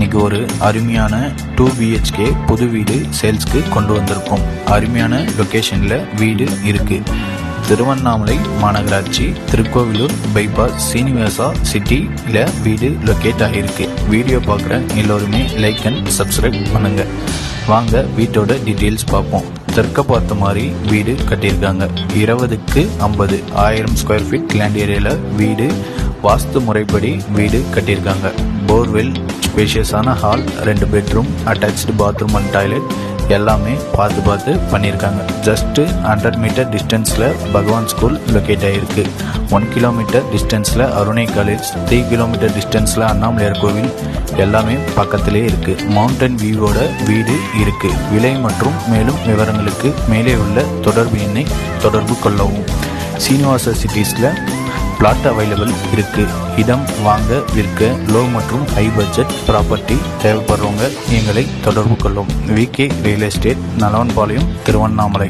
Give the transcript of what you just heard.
இன்னைக்கு ஒரு அருமையான 2 BHK புது வீடு சேல்ஸ்க்கு கொண்டு வந்திருக்கோம். அருமையான லொகேஷன்ல வீடு இருக்கு. திருவண்ணாமலை மாநகராட்சி திருக்கோவிலூர் பைபாஸ் சீனிவாசா சிட்டியில் வீடு லொக்கேட் ஆகிருக்கு. வீடியோ பார்க்குற எல்லோருமே லைக் அண்ட் சப்ஸ்கிரைப் பண்ணுங்க. வாங்க வீட்டோட டீட்டெயில்ஸ் பார்ப்போம். தெற்க பார்த்த மாதிரி வீடு கட்டியிருக்காங்க. 20க்கு 50 1000 ஸ்கொயர் ஃபீட் லேண்ட் ஏரியாவில் வீடு வாஸ்து முறைப்படி வீடு கட்டியிருக்காங்க. போர்வெல், ஸ்பேஷியஸான hall, 2 bedroom, attach bathroom and toilet எல்லாமே பார்த்து பண்ணியிருக்காங்க. ஜஸ்ட் 100 மீட்டர் டிஸ்டன்ஸில் பகவான் ஸ்கூல் லொக்கேட் ஆகிருக்கு. 1 கிலோமீட்டர் டிஸ்டன்ஸில் அருணை காலேஜ், 3 கிலோமீட்டர் டிஸ்டன்ஸில் அண்ணாமலையார் கோவில் எல்லாமே பக்கத்திலே இருக்கு. மவுண்டன் வியூவோட வீடு இருக்கு. விலை மற்றும் மேலும் விவரங்களுக்கு மேலே உள்ள தொடர்பு எண்ணை தொடர்பு கொள்ளவும். சீனிவாசா சிட்டிஸில் பிளாட் அவைலபிள் இருக்கு. இடம் வாங்க விற்க லோ மற்றும் ஹை பட்ஜெட் ப்ராப்பர்ட்டி தேவைப்படுறவங்க எங்களை தொடர்பு கொள்ளும். VK real estate, Nalavanpalayam, Tiruvannamalai.